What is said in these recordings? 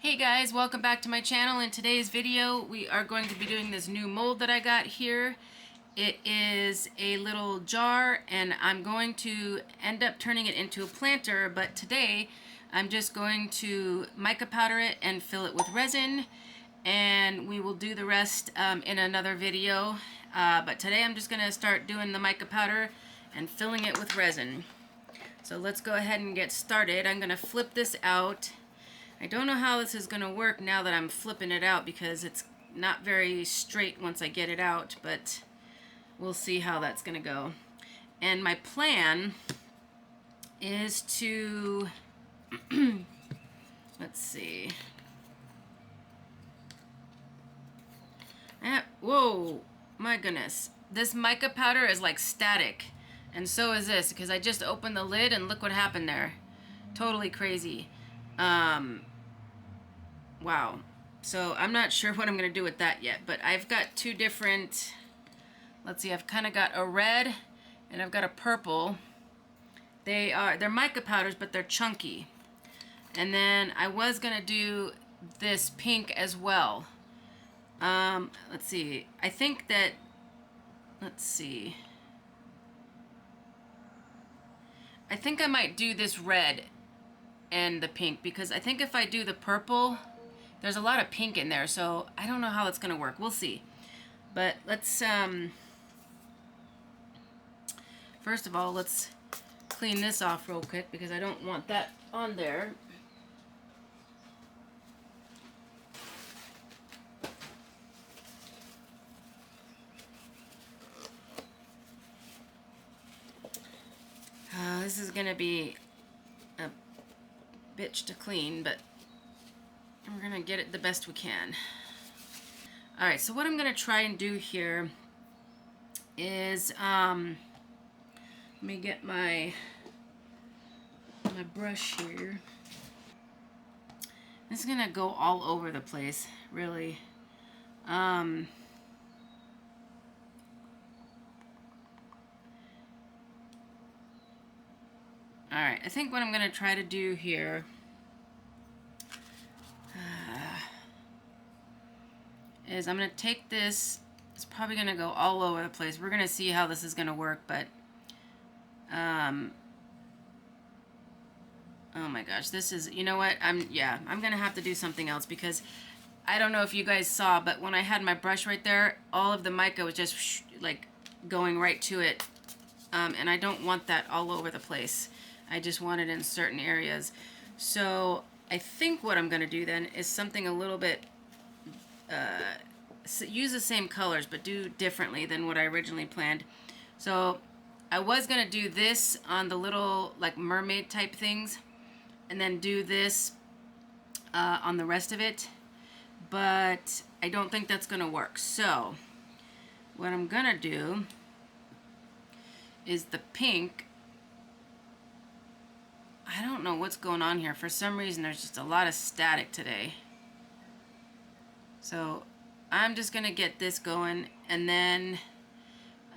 Hey guys, welcome back to my channel. In today's video we are going to be doing this new mold that I got here. It is a little jar and I'm going to end up turning it into a planter, but today I'm just going to mica powder it and fill it with resin, and we will do the rest in another video. But today I'm just going to start doing the mica powder and filling it with resin. So let's go ahead and get started. I'm going to flip this out. I don't know how this is going to work now that I'm flipping it out because it's not very straight once I get it out, but we'll see how that's going to go. And my plan is to, let's see. Whoa, my goodness. This mica powder is like static, and so is this, because I just opened the lid and look what happened there. Totally crazy. Wow. So I'm not sure what I'm going to do with that yet, but I've got two different, let's see, I've kind of got a red and I've got a purple. They're mica powders, but they're chunky. And then I was going to do this pink as well. Let's see. I think that, let's see. I think I might do this red and the pink, because I think if I do the purple, there's a lot of pink in there, so I don't know how it's going to work. We'll see. But let's, first of all, let's clean this off real quick because I don't want that on there. This is going to be a bitch to clean, but we're going to get it the best we can. Alright, so what I'm going to try and do here is, let me get my brush here. This is going to go all over the place, really. Alright, I think what I'm going to try to do here is I'm going to take this. It's probably going to go all over the place. We're going to see how this is going to work, but oh my gosh, this is, you know what, I'm going to have to do something else, because I don't know if you guys saw, but when I had my brush right there, all of the mica was just like going right to it, and I don't want that all over the place. I just want it in certain areas. So I think what I'm going to do then is something a little bit, use the same colors but do differently than what I originally planned. So I was going to do this on the little like mermaid type things, and then do this on the rest of it, but I don't think that's going to work. So what I'm going to do is the pink. I don't know what's going on here. For some reason there's just a lot of static today. So I'm just going to get this going, and then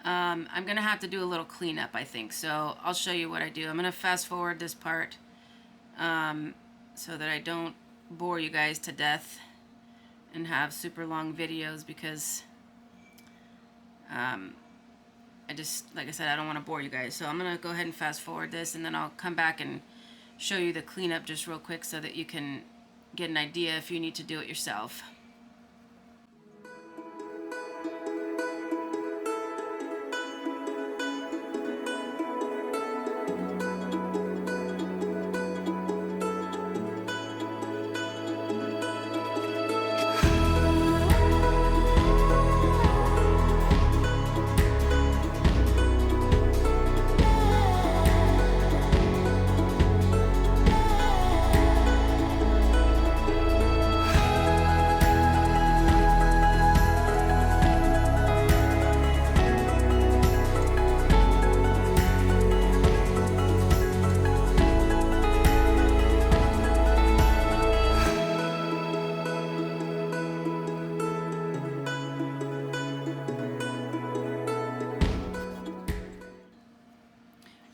I'm going to have to do a little cleanup, I think. So I'll show you what I do. I'm going to fast forward this part so that I don't bore you guys to death and have super long videos, because I just, like I said, I don't want to bore you guys. So I'm going to go ahead and fast forward this, and then I'll come back and show you the cleanup just real quick so that you can get an idea if you need to do it yourself.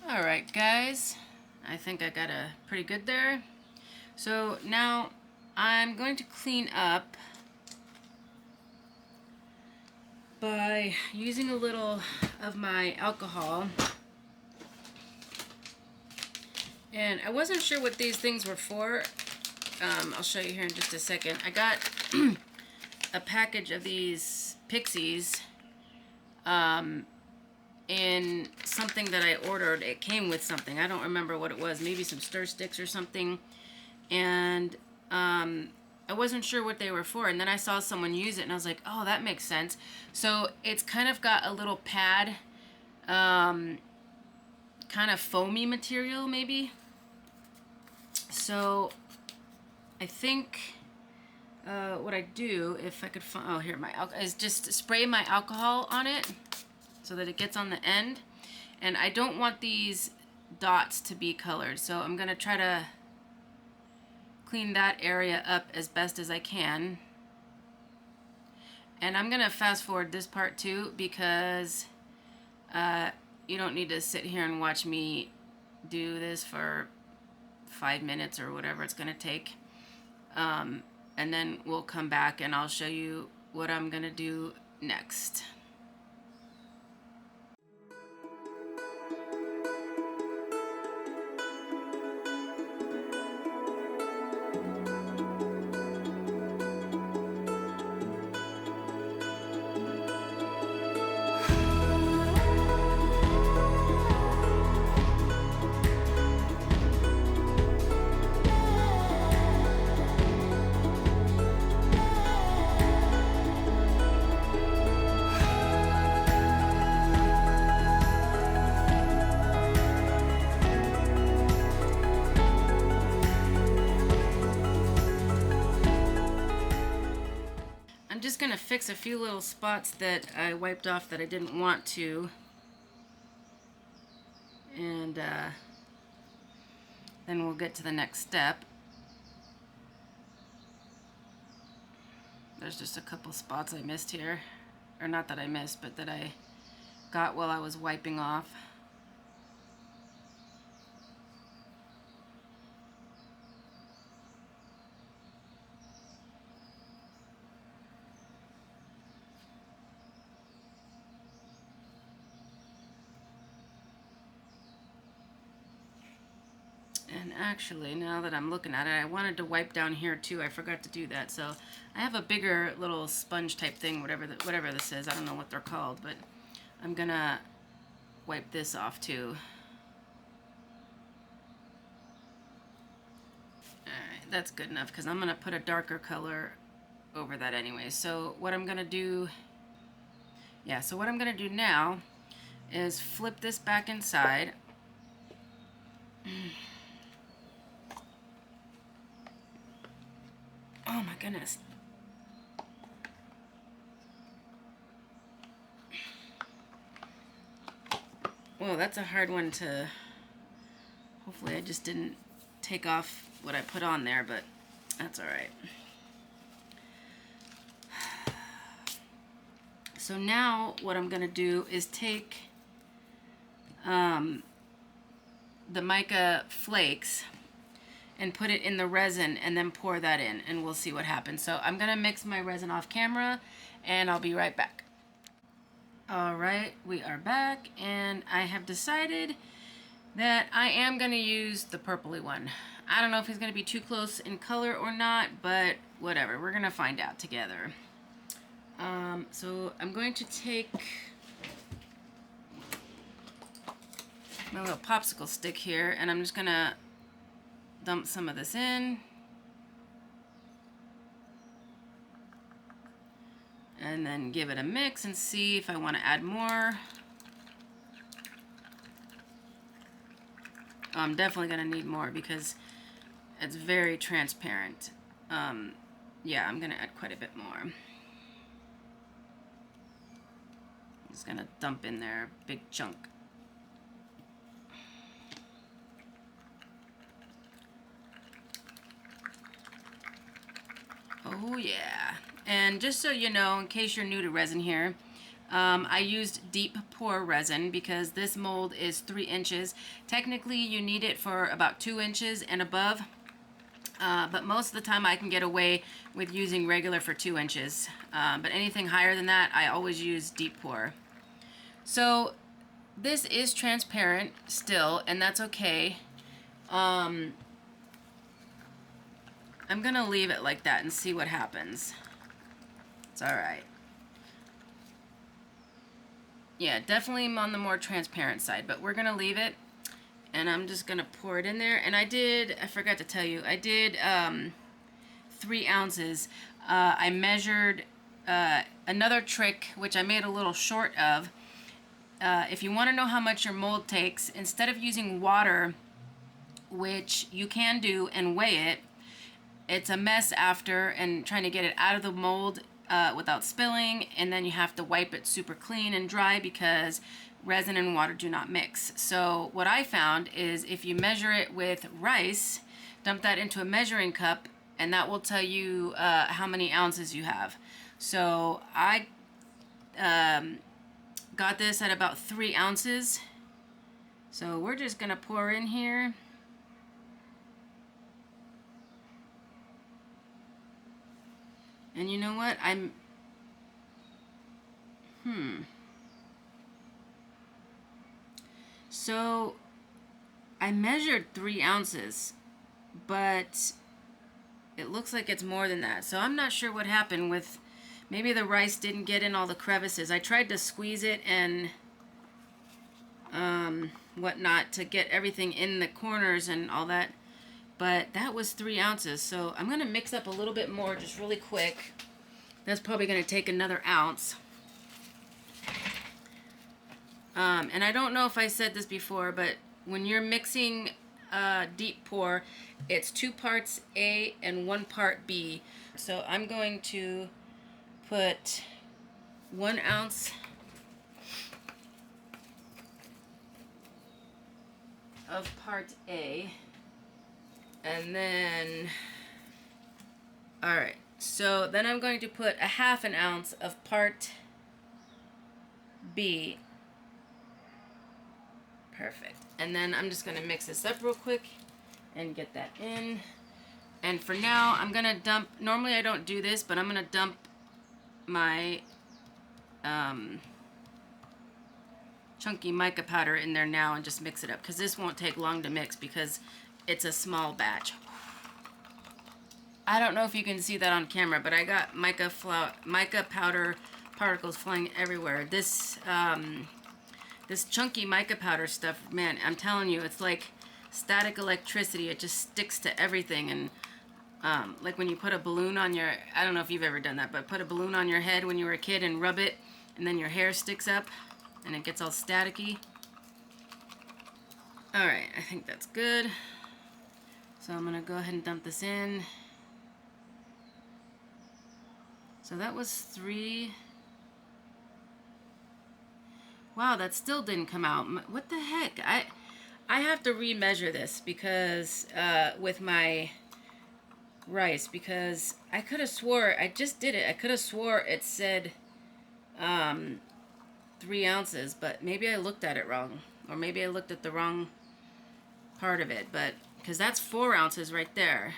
Alright guys, I think I got a pretty good there. So now I'm going to clean up by using a little of my alcohol. And I wasn't sure what these things were for. I'll show you here in just a second. I got a package of these pixies in something that I ordered. It came with something. I don't remember what it was. Maybe some stir sticks or something. And I wasn't sure what they were for. And then I saw someone use it and I was like, oh, that makes sense. So it's kind of got a little pad, kind of foamy material maybe. So I think what I do, if I could find, oh here, is just spray my alcohol on it so that it gets on the end. And I don't want these dots to be colored, so I'm gonna try to clean that area up as best as I can. And I'm gonna fast forward this part too, because you don't need to sit here and watch me do this for 5 minutes or whatever it's gonna take. And then we'll come back and I'll show you what I'm gonna do next. I'm just gonna fix a few little spots that I wiped off that I didn't want to, and then we'll get to the next step. There's just a couple spots I missed here, or not that I missed, but that I got while I was wiping off. And actually, now that I'm looking at it, I wanted to wipe down here too. I forgot to do that. So I have a bigger little sponge type thing, whatever this is. I don't know what they're called, but I'm gonna wipe this off too. Alright, that's good enough because I'm gonna put a darker color over that anyway. So what I'm gonna do, so what I'm gonna do now is flip this back inside. Oh my goodness. Well, that's a hard one to, hopefully I just didn't take off what I put on there, but that's all right. So now what I'm gonna do is take the mica flakes and put it in the resin and then pour that in, and we'll see what happens. So I'm gonna mix my resin off camera and I'll be right back. All right, we are back, and I have decided that I am gonna use the purpley one. I don't know if it's gonna be too close in color or not, but whatever, we're gonna find out together. So I'm going to take my little popsicle stick here, and I'm just gonna dump some of this in, and then give it a mix and see if I want to add more. I'm definitely going to need more because it's very transparent. Yeah, I'm going to add quite a bit more. I'm just going to dump in there a big chunk. Oh yeah. And just so you know, in case you're new to resin here, I used deep pour resin because this mold is 3 inches. Technically you need it for about 2 inches and above. But most of the time I can get away with using regular for 2 inches. But anything higher than that, I always use deep pour. So this is transparent still, and that's okay. I'm gonna leave it like that and see what happens. It's alright. Yeah, definitely I'm on the more transparent side, but we're gonna leave it, and I'm just gonna pour it in there. And I forgot to tell you, I did 3 ounces. I measured another trick, which I made a little short of. If you want to know how much your mold takes, instead of using water, which you can do and weigh it, it's a mess after, and trying to get it out of the mold without spilling, and then you have to wipe it super clean and dry because resin and water do not mix. So what I found is if you measure it with rice, dump that into a measuring cup, and that will tell you how many ounces you have. So I got this at about 3 ounces. So we're just gonna pour in here. And you know what? So I measured 3 ounces, but it looks like it's more than that. So I'm not sure what happened with, maybe the rice didn't get in all the crevices. I tried to squeeze it and whatnot to get everything in the corners and all that, but that was 3 ounces. So I'm gonna mix up a little bit more just really quick. That's probably gonna take another ounce. And I don't know if I said this before, but when you're mixing deep pour, it's 2 parts A and 1 part B. So I'm going to put 1 ounce of part A, and then, alright, so then I'm going to put a 1/2 ounce of part B. Perfect. And then I'm just going to mix this up real quick and get that in. And for now, I'm going to dump, normally I don't do this, but I'm going to dump my chunky mica powder in there now and just mix it up, because this won't take long to mix because it's a small batch. I don't know if you can see that on camera, but I got mica powder particles flying everywhere. This this chunky mica powder stuff, man, I'm telling you, it's like static electricity. It just sticks to everything. And like when you put a balloon on your, I don't know if you've ever done that, but put a balloon on your head when you were a kid and rub it, and then your hair sticks up and it gets all staticky. Alright, I think that's good. So I'm going to go ahead and dump this in. So that was 3. Wow, that still didn't come out. What the heck? I have to remeasure this because with my rice, because I could have swore, I just did it, I could have swore it said 3 ounces, but maybe I looked at it wrong, or maybe I looked at the wrong part of it, but because that's 4 ounces right there.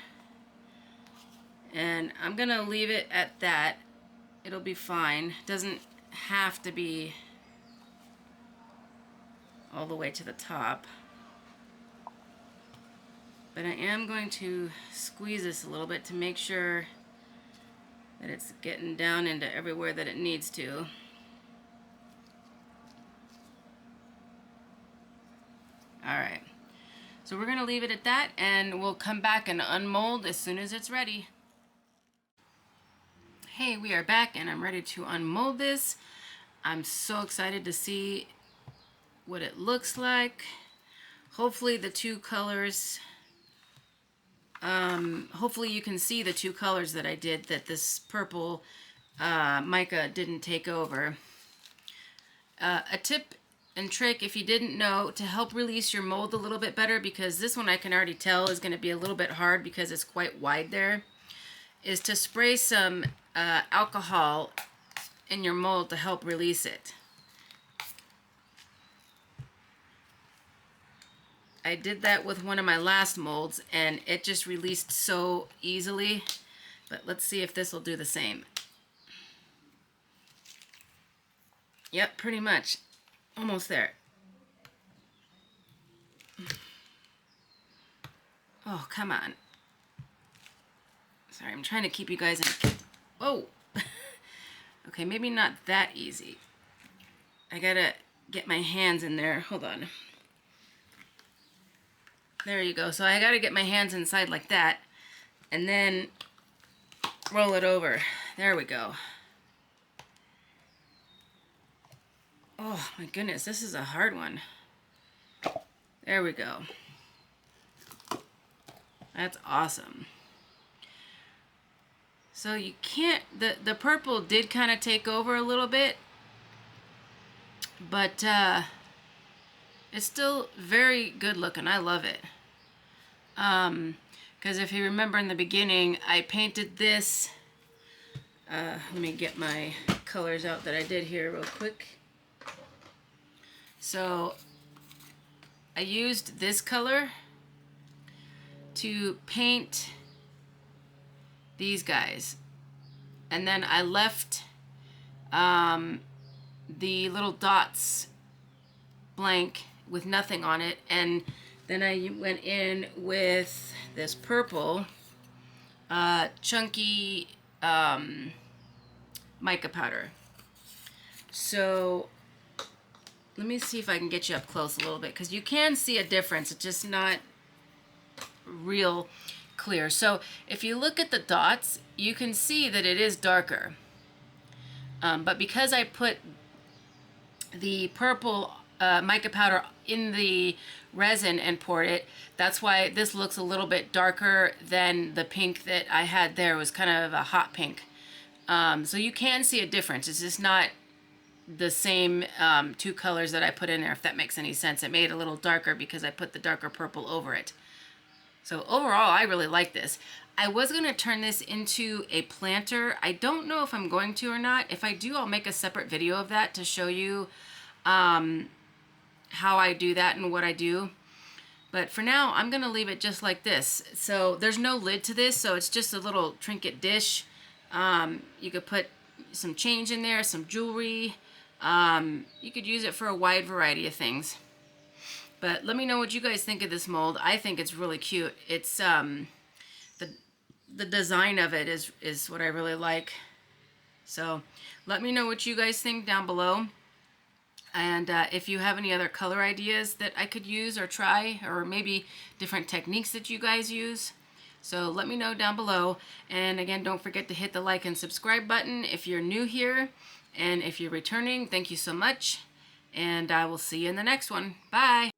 And I'm gonna leave it at that. It'll be fine. Doesn't have to be all the way to the top, but I am going to squeeze this a little bit to make sure that it's getting down into everywhere that it needs to. Alright, so we're going to leave it at that, and we'll come back and unmold as soon as it's ready. Hey, we are back, and I'm ready to unmold this. I'm so excited to see what it looks like. Hopefully the 2 colors, hopefully you can see the 2 colors that I did, that this purple mica didn't take over. A tip and trick, if you didn't know, to help release your mold a little bit better, because this one I can already tell is going to be a little bit hard because it's quite wide there, is to spray some alcohol in your mold to help release it. I did that with one of my last molds and it just released so easily. But let's see if this will do the same. Yep, pretty much. Almost there. Oh, come on. Sorry, I'm trying to keep you guys in. Whoa. Okay, maybe not that easy. I gotta get my hands in there. Hold on. There you go. So I gotta get my hands inside like that and then roll it over. There we go. Oh my goodness, this is a hard one. There we go. That's awesome. So you can't, the purple did kind of take over a little bit, but it's still very good looking. I love it. Because if you remember in the beginning, I painted this. Let me get my colors out that I did here real quick. So I used this color to paint these guys, and then I left the little dots blank with nothing on it, and then I went in with this purple chunky mica powder. So let me see if I can get you up close a little bit, because you can see a difference. It's just not real clear. So if you look at the dots, you can see that it is darker. But because I put the purple mica powder in the resin and poured it, that's why this looks a little bit darker than the pink that I had there. It was kind of a hot pink. So you can see a difference. It's just not the same two colors that I put in there, if that makes any sense. It made it a little darker because I put the darker purple over it. So overall, I really like this. I was going to turn this into a planter. I don't know if I'm going to or not. If I do, I'll make a separate video of that to show you how I do that and what I do. But for now, I'm going to leave it just like this. So there's no lid to this, so it's just a little trinket dish. You could put some change in there, some jewelry. You could use it for a wide variety of things. But let me know what you guys think of this mold. I think it's really cute. It's the design of it is what I really like. So let me know what you guys think down below. And if you have any other color ideas that I could use or try, or maybe different techniques that you guys use. So let me know down below. And again, don't forget to hit the like and subscribe button if you're new here. And if you're returning, thank you so much. And I will see you in the next one. Bye.